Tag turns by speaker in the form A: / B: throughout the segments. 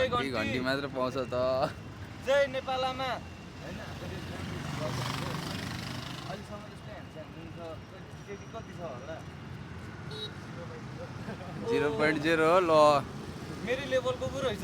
A: घन्टी मात्र पाउँछ त
B: जय नेपालमा हैन अहिलेसम्म त्यस्तै हुन्छ त्यति कति छ होला
A: 0.0 हो ल
B: मेरो लेभलको पो रहेछ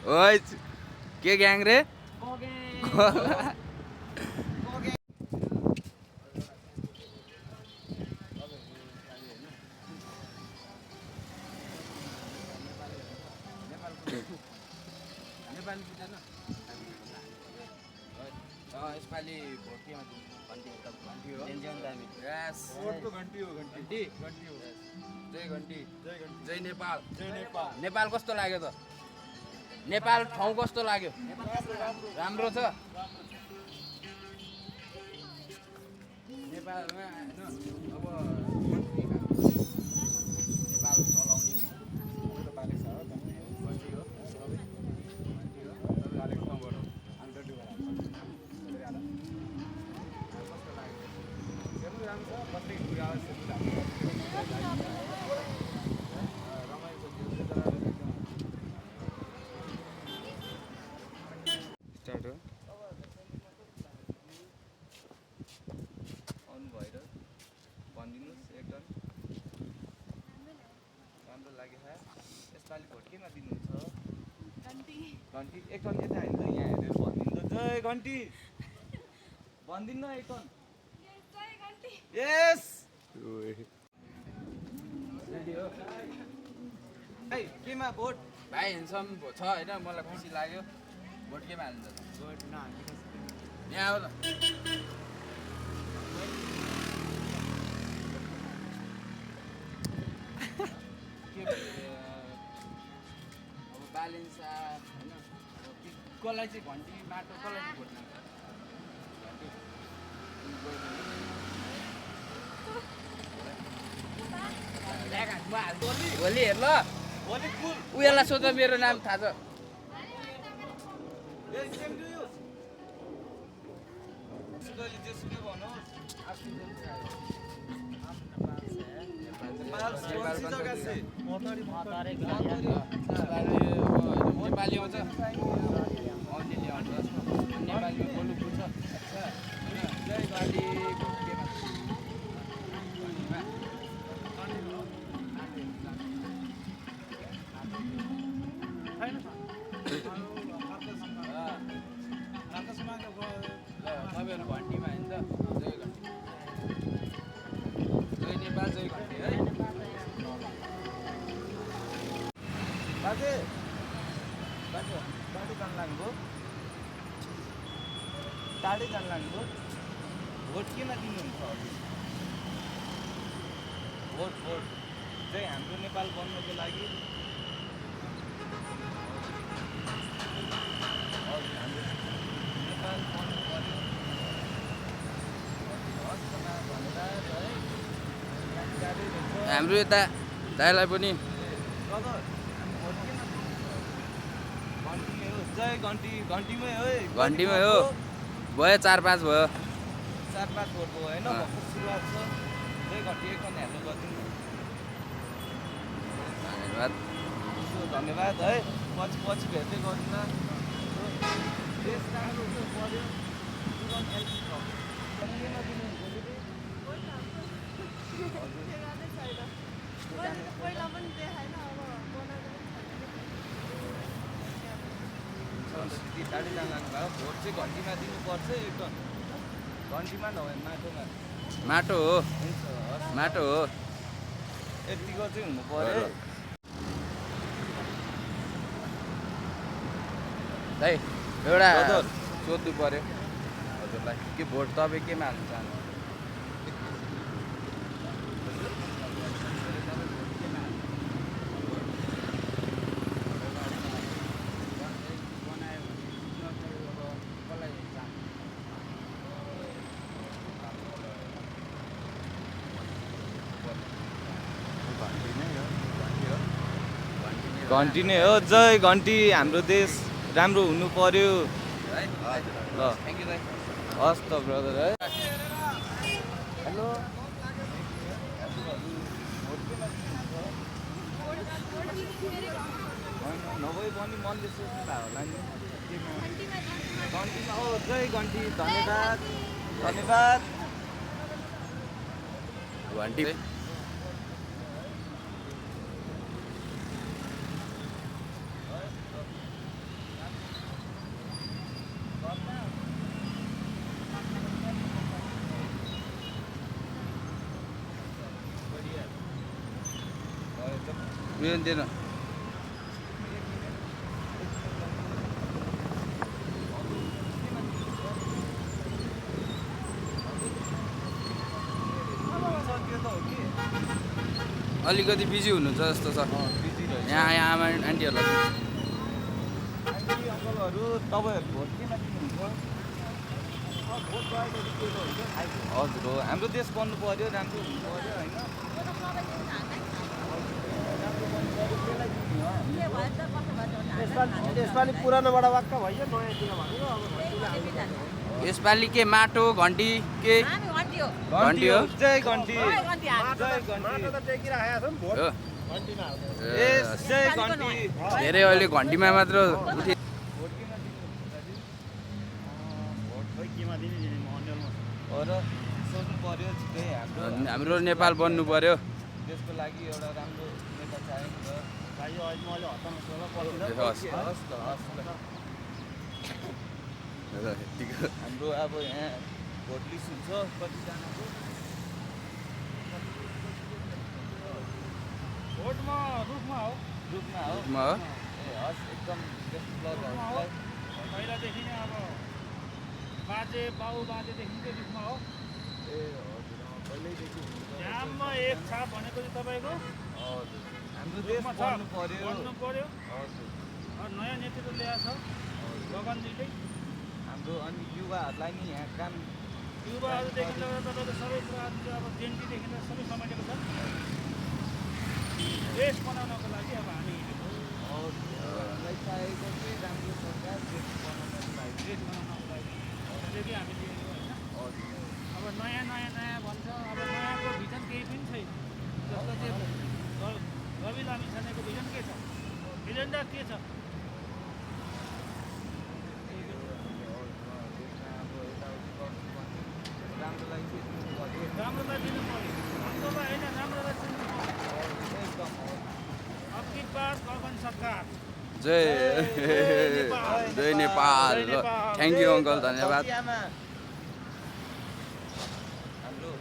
A: ओइ के ग्याङ रे यसपालि भोट केमा घन्टी हो जय घन्टी जय नेपाल नेपाल कस्तो लाग्यो त नेपाल ठाउँ कस्तो लाग्यो राम्रो छ नेपालमा हैन अब नेपाल चलाउने घन्टी एक टन यता होइन यहाँ हेरेर भनिदिनु त जय घन्टी भनिदिनु न एक टन यस भाइ केमा भोट भाइ हेन्सम छ होइन मलाई खुसी लाग्यो भोट केमा हाल्नु त भोट यहाँ हो त बालिन्सा होइन कसलाई चाहिँ घन्टी माटो कसलाई चाहिँ भोट भोलि हेर ल उयोलाई सोध मेरो नाम थाहा छ नेपाली आउँछ अलिअलि आउँछ नेपालीमा बोल्नु बुझ्छ नेपाली तपाईँहरू घन्टीमा होइन जय घन्टी जय नेपाल जय घन्टी है बाजे टाढी जान लाग्नुभयो टाढी जान लाग्नुभयो भोट केमा दिनुहुन्छ भोट चाहिँ हाम्रो नेपाल बन्नको लागि नेपाल बन्नु पर्यो हाम्रो यता दाइलाई पनि जय घन्टीमै हो घन्टीमै हो भयो 4-5 भयो 4-5 भोट भयो होइन भर्खर सुरुवात छ जय घन्टी एकन हेर्नु गरिदिनु धन्यवाद है पछि भेट्दै गर्नु न देश राम्रो पर्यो टाढी जान लाग्नुभयो भोट चाहिँ घन्टीमा दिनुपर्छ एक टन घन्टीमा नभए माटो हो यतिको चाहिँ हुनु पर्यो है एउटा सोध्नु पर्यो हजुरलाई के भोट तपाईँ केमा हाल्नु चाहनुहुन्छ
B: घन्टी नै हो जय घन्टी हाम्रो देश राम्रो हुनु पर्यो
A: है
B: ल
A: थ्याङ्क यू दाइ
B: हस् त ब्रदर है हेलो नभए पनि मनले सोच्नु भएको होला नि घन्टीमा हो जय घन्टी धन्यवाद धन्यवाद
A: घन्टी दिएन अलिकति बिजी हुनुहुन्छ जस्तो छ यहाँ आमा आन्टीहरूलाई
B: आन्टी अङ्कलहरू तपाईँहरू भोट केमा दिनुहुन्छ हजुर हो हाम्रो देश बन्नु पर्यो राम्रो हुनु पर्यो होइन
C: यसपालि पुरानोबाट वाक्क भयो नयाँ किन भनेको अब
A: यसपालि के माटो घन्टी के
B: घन्टी
A: घन्टी
B: हो
A: हो
B: जय घन्टी जय
C: माटो
B: घन्टी
C: त टेकिरहेको छ नि भोट
A: हो
C: घन्टीमा हाल्छ
B: यस जय घन्टी
A: धेरै अहिले घन्टीमा मात्र उठे
B: भोट केमा दिनुहुन्छ दाजु
C: भोट खै केमा दिने दिने म अन्यलमा
B: हो र सोच्नु पर्यो छिटै
A: हाम्रो नेपाल बन्नु पर्यो
B: देशको लागि एउटा राम्रो नेता चाहिएको छ
C: भाइ अहिले मैले हतारमा सोला पर्दैन
A: हस्
B: हस् त हस् त हाम्रो अब यहाँ भोट लिस्ट हुन्छ कतिजनाको
C: भोटमा रुखमा हो
B: ग्रुपमा हो
A: म हो
B: ए हस् एकदम बेस्ट ब्लगहरूलाई
C: पहिलादेखि नै अब बाजे बाउ बाजेदेखि चाहिँ रुखमा हो
B: ए हजुर पहिल्यैदेखि
C: ड्याममा एक छाप भनेको चाहिँ तपाईँको
B: हजुर हाम्रो देश बन्नु पर्यो
C: बन्नु पर्यो
B: हजुर
C: नयाँ नेतृत्व ल्याएको छ गगनजीले
B: हाम्रो अनि युवाहरूलाई नि यहाँ काम
C: युवाहरूदेखि लिएर तपाईँको सबै कुराहरू चाहिँ अब जेन्टीदेखि लिएर सबै समेटेको छ देश बनाउनको लागि अब हामी हिँडेको
B: हामीलाई चाहिएको चाहिँ राम्रो सरकार देश बनाउनको लागि
C: देश बनाउनको लागि त्यति हामी लिएको होइन
B: हजुर
C: अब नयाँ नयाँ नयाँ भन्छ अब नयाँको भिजन केही पनि छैन जस्तो चाहिँ रवि लामी छानेको भिजन के छ एजेन्डा के छ
B: राम्रोलाई चाहिँ दिनु पर्यो
C: राम्रोलाई दिनु पऱ्यो अन्तलाई होइन राम्रोलाई चिन्नु पऱ्यो
B: एकदम
C: अब की बार गगन सरकार
A: जय जय नेपाल थ्याङ्क यू अङ्कल धन्यवाद
B: हाम्रो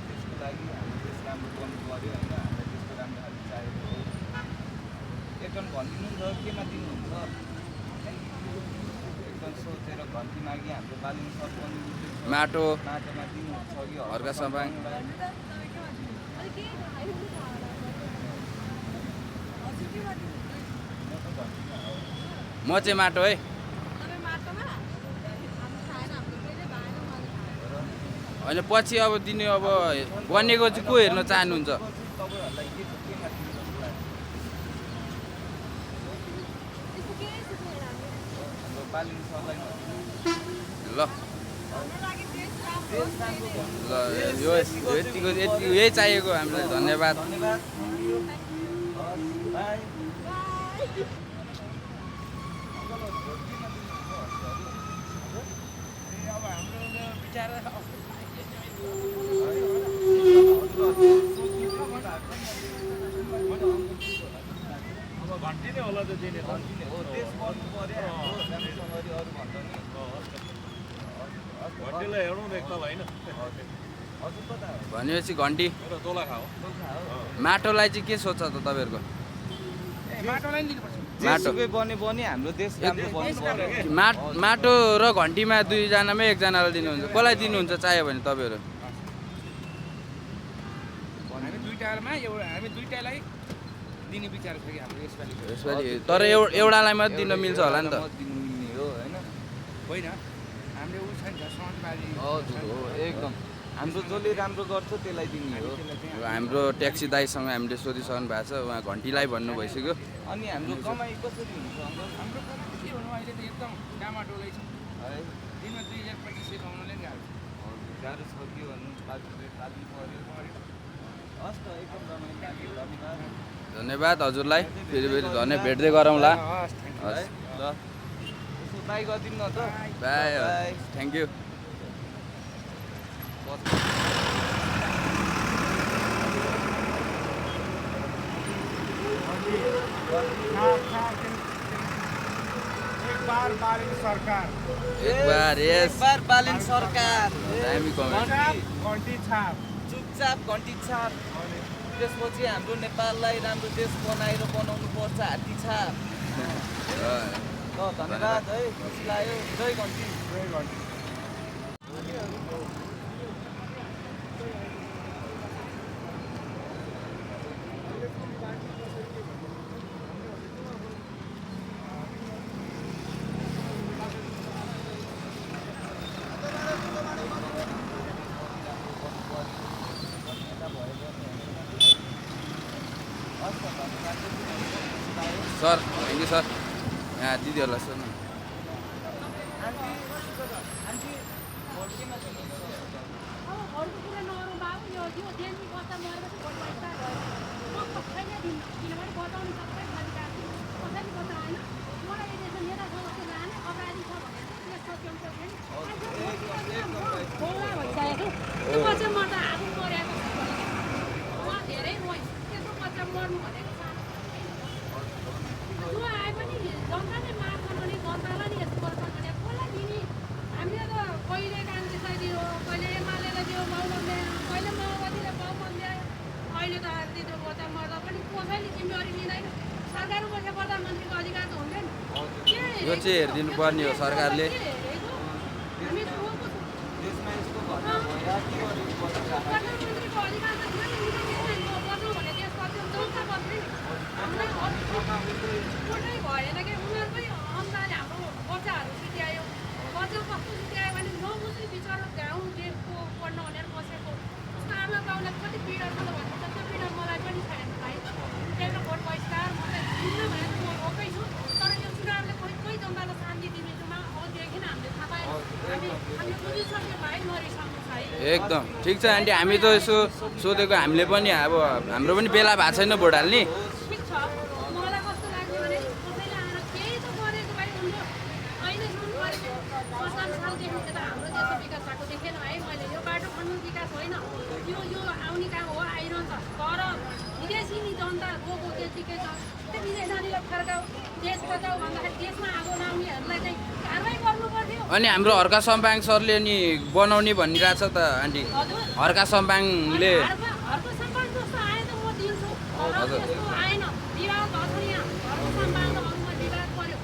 B: त्यसको लागि हाम्रो देश राम्रो गर्नु पऱ्यो होइन हामीलाई त्यसको राम्रो खालको चाहिएको हो एकदम भनिदिनु नि त केमा दिनुहुन्छ एकदम सोचेर घन्टी मागी हाम्रो बालिङ सरपञ्च
A: माटो
B: माटोमा दिनुहुन्छ कि
A: हर्का साबाङ म चाहिँ माटो है होइन पछि अब दिने अब बनेको चाहिँ को हेर्न चाहनुहुन्छ
B: तपाईँहरूलाई के छ केमा दिनुहुन्छ हाम्रो बालिङ सरलाई
A: ल ल यो यतिको यति यही चाहिएको हामीलाई धन्यवाद
B: धन्यवाद बाई
C: अब हाम्रो विचार अब घन्टी नै होला त दिने त
B: हो देश बन्नु पर्यो हाम्रो राम्रोसँगले अरू भन्दा नि
C: घन्टीलाई हेर्नु न एकताल होइन
B: हजुर कता हो
A: भनेपछि घन्टी
C: मेरो दोला खाऊ
A: माटोलाई चाहिँ के सोच्छ त तपाईँहरूको
C: माटोलाई नि दिनुपर्छ
A: माटो
B: जेसुकै बन्यो भने हाम्रो देश राम्रो बन्नु पर्यो
A: माटो र घन्टीमा दुईजनामै एकजनालाई दिनुहुन्छ कसलाई दिनुहुन्छ चाहियो भने तपाईँहरू
C: हामी दुईटामा एउटा हामी दुईटालाई
B: दिने विचार छ कि हाम्रो यसपालि
A: यसपालि तर एउटालाई मात्रै दिन मिल्छ होला नि त
B: मत दिनु मिल्ने हो होइन
C: होइन हामीले ऊ छैन समाजवादी
B: हजुर हो एकदम हाम्रो जसले राम्रो गर्छ त्यसलाई दिने हो
A: अब हाम्रो ट्याक्सी दाइसँग हामीले सोधिसक्नु भएको छ उहाँ घन्टीलाई भन्नु भइसक्यो
B: अनि हाम्रो कमाइ कसरी हुन्छ अङ्कल
C: हाम्रो कमाइ के भन्नु अहिले त एकदम डामाडोलै छ
B: है
C: दिनमा 2025 कमाउनुले नि गाह्रो छ।
B: गाह्रो छ के भन्नु पाल्नु पऱ्यो हस् त एकदम रमाइलो लाग्यो धन्यवाद
A: धन्यवाद हजुरलाई फेरि भेट्दै गरौँला
C: हस् थ्याङ्क
B: है ल यसो बाई गरिदिनु न त
A: बाई
B: बाई
A: थ्याङ्क यू
C: एक बार बालिन सरकार
A: एक बार यस
B: बार बालेन सरकार
A: दामी कमेन्ट
C: घन्टी छाप
B: चुपचाप घन्टी छाप त्यसपछि हाम्रो नेपाललाई राम्रो देश बनाएर बनाउनु पर्छ हात्ती छाप ल धन्यवाद है खुसी लाग्यो जय घन्टी
A: सर थ्याङ्क यू सर यहाँ दिदीहरूलाई सोध्नु
D: अब घरको कुरा नगरौँ बाबु यो जेन्जी बच्चा मरेपछि घरको स्टार्ट भयो म छैन दिन किनभने बचाउने सबै खाली राख्छु कसैले बचाएन मलाई यदि नेता छ जस्तो जाने अपराधी छ भने चाहिँ सच्याउँछ भइसकेको त्यो बच्चा मर्दा आफू मरेको छ उहाँ धेरै रोइ त्यस्तो बच्चा मर्नु भनेको जो आए पनि जनताले मार्छ भने जनतालाई नि यस्तो गर्छ भने कसलाई दिने हामीले त कहिले काङ्ग्रेसलाई दियो कहिले एमालेलाई दियो बहुमतले कहिले माओवादीले बहुमत ल्यायो अहिले त त्यो बच्चा मर्दा पनि कसैले जिम्मेवारी लिँदैन सरकार बसे प्रधानमन्त्रीको अधिकार त हुँदैन
A: यो चाहिँ हेरिदिनु पर्ने हो सरकारले
D: हामी रोएको छौँ
B: देशमा यस्तो घटना भइरहेको के गर्नु पर्छ
D: प्रधानमन्त्रीको अधिकार त छैन गर्नु भने देश कति जनता बस्ने कोटै भएन कि उनीहरूकै अनुसारले हाम्रो बच्चाहरू सिध्यायो बच्चा कस्तो सिध्यायो भने नबुझ्ने बिचरा गाउँ देशको पढ्न भनेर बसेको उसको आमा बाउलाई कति पीडा छ त भन्नु जस्तो पीडा मलाई पनि छैन भाइ एउटा भोट बहिष्कार मलाई दिन्न भनेर म रोकै छु तर यो चुनावले कोही जनतालाई शान्ति दिने जुमा अबदेखि हामीले थाहा पायौँ हामी बुझिसक्यो भाइ मरिसक्नु छ है
A: एकदम ठिक छ आन्टी हामी त यसो सोधेको हामीले पनि अब हाम्रो पनि बेला भएको छैन भोट हाल्ने
D: ठिक छ मलाई कस्तो लाग्यो भने कसैले आएर केही त गरेको भए हुन्थ्यो अहिलेसम्म गरेको 55 सालदेखि त हाम्रो देशको विकास भएको देखेन है मैले यो बाटो खन्नु विकास होइन यो आउने काम हो आइरहन्छ तर विदेशी नि जनता रोगो त्यतिकै छ त्यो विदेशालीलाई फर्काऊ देश बचाऊ भन्दाखेरि देशमा आगो लाउनेहरूलाई चाहिँ कारवाही गर्नु पर्थ्यो
A: अनि हाम्रो हर्का सम्पाङ सरले नि बनाउने भनिरहेछ त आन्टी
D: हजुर
A: हर्का सम्पाङले
D: घरको सम्मान जस्तो आए त म दिन्छु तर त्यस्तो आएन विवाद भएको छ यहाँ घरको सम्मानहरूमा विवाद पर्यो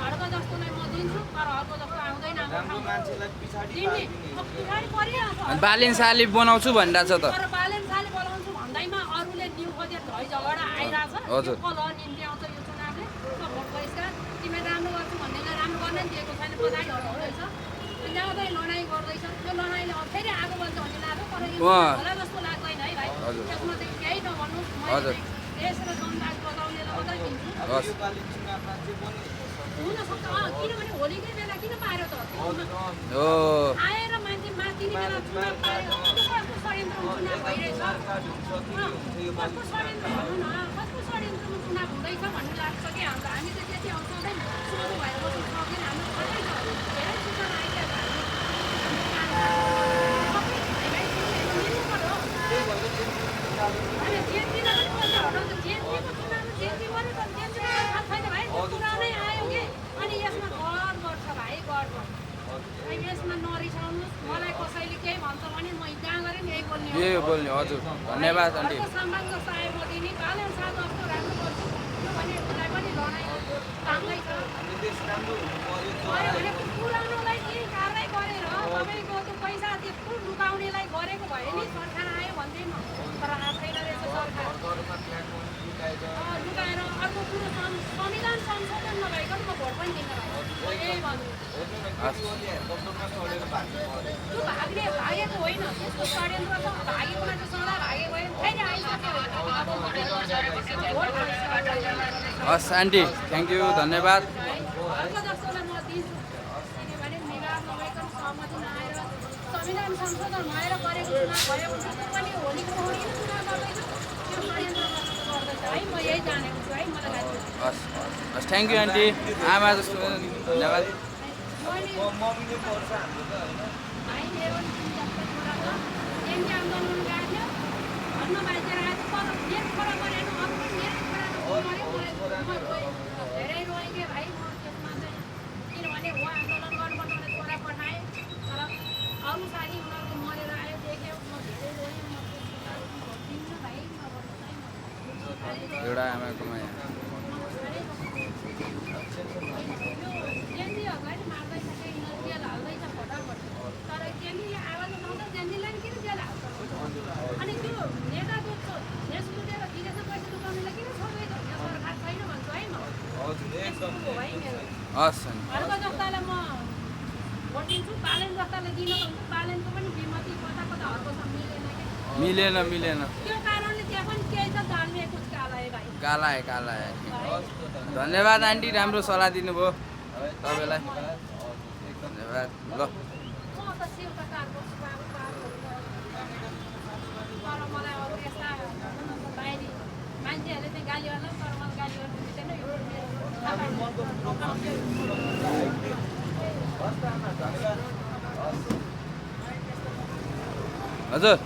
D: घरको जस्तोलाई म दिन्छु तर अर्को जस्तो आउँदैन हाम्रो
B: राम्रो
D: ठाउँमा।
B: मान्छेलाई पछाडि
D: दिने पछाडि परिहाल्छ
A: बालिन साली बनाउँछु भनिरहेछ त
D: तर बालेन साले बोलाउँछु भन्दैमा अरूले न्यु खोजेर झै झगडा आइरहेछ
A: हजुर।
D: यो कल निम्ति आउँछ यो चुनावले त भोट बहिष्कार तिमीले राम्रो गर्छु भन्नेलाई राम्रो गर्न नि दिएको छैन पछाडि हटाउँदैछ ल्याउँदै लडाइँ गर्दैछ त्यो लडाइँले फेरि आगो बल्छ भन्ने लाग्यो तर यो होला जस्तो लाग्दैन है भाइ त्यसमा चाहिँ केही नभन्नुहोस् मैले चाहिँ देश र जनताको बचाउनेलाई मात्रै दिन्छु
A: हस्
B: योपालि चुनावमा चाहिँ पनि
D: हुनसक्छ किनभने होलीकै बेला किन पार्यो त
A: हो
D: आएर मान्छे माथिने बेला चुनाव पार्यो कसको षड्यन्त्र चुनाव भइरहेछ कसको षड्यन्त्र भन्नु न कसको षड्यन्त्रमा चुनाव हुँदैछ भन्ने लाग्छ कि हाम्रो हामी त त्यति आउँछौँ सोझो भएर बस्नु सक्दैन हाम्रो कतै छ धेरै सूचना आइरहेको अनि जेएनजीलाई पनि कसले हटाउँछ जेएनजीको चुनावमा जेएनजी पनि जेएनजीको थाहा छैन भाइ पुरानै आयो कि अनि यसमा गड गर्छ भाइ गड गर्छ यसमा नरिसाउनुहोस् मलाई कसैले केही भन्छ भने म जहाँ गरे नि यही बोल्ने हो
A: यही बोल्ने हजुर धन्यवाद आन्टी
D: अर्को सम्मान जस्तो आयो म दिने बालेन साल जस्तो राम्रो गर्छु यो भने उसलाई पनि लडाइँ कामै छ
B: हाम्रो देश राम्रो हुनु पर्यो
D: गऱ्यो भने पुरानोलाई केही कारवाही गरेर तपाईँको त्यो पैसा त्यत्रो लुकाउनेलाई गरेको भए नि सरकार आयो भन्दै न तर आएको छैन रहेछ सरकार
B: घरमा फ्ल्याट पनि लुकाएर
D: लुकाएर कुरो संविधान संशोधन नभइकन म भोट पनि दिन्न भाइ म यही भन्छु त्यो भागेको होइन त्यसको षड्यन्त्र छ भागेको मान्छे सदा भागे भयो फेरि आइसक्यो
A: हस् आन्टी थ्याङ्क यू धन्यवाद
D: अर्को जस्तोलाई म दिन्छु किनभने विवाद नभइकन सहमति नआएर संविधान संशोधन भएर गरेको चुनाव भएको छ त्यो पनि होलीको होली चुनाव गर्दैछ त्यो षड्यन्त्र गर्दैछ है म यही जानेको छु है मलाई लाग्छ
A: हस् हस् थ्याङ्क यू आन्टी आमा जस्तो धन्यवाद
B: मम्मीले पढ्छ हाम्रो त होइन
D: भाइ मेरो पनि जस्तो छोरा छ एनडी आन्दोलन गएको थियो भन्न बाहिर आएको तर मेरो छोरा मरेन अरू पनि मेरो छोरा मऱ्यो धेरै रोएँ के भाइ म त्यसमा चाहिँ किनभने म आन्दोलन गर्नुपर्छ भने छोरा पठाएँ तर अरू साथी उनीहरूको मरेर आयो देख्यो म धेरै रोएँ म दिन्न भाइ
A: एउटा आमाको माया
D: जेएनजीहरूलाई मार्दैछ कि यिनीहरू जेल हाल्दैछ फटाफट तर जेएनजीले आवाज उठाउँदा जेएनजीलाई नि किन जेल हाल्छ अनि त्यो नेता जो देश लुटेर विदेशमा पैसा लुटाउनेलाई किन छोड्दै छ यहाँ सरकार छैन भन्छु है म
B: हजुर एकदम
D: हो है मेरो
A: हस्
D: घरको जस्तालाई म भोट दिन्छु बालेन जस्तालाई दिन भन्छु बालेनको पनि विमति कता कता हर्को छ मिलेन कि
A: मिलेन
D: त्यो कारणले त्यहाँ पनि केही त जान्ने कुछ काला है भाइ
A: काला धन्यवाद आन्टी राम्रो सल्लाह दिनुभयो तपाईँलाई धन्यवाद ल
D: म त सेउता कारको छु बाबु तर मलाई अरू यस्ता बाहिरी मान्छेहरूले चाहिँ गाली गर्ला तर मलाई गाली गर्नु दिँदैन यो
A: हजुर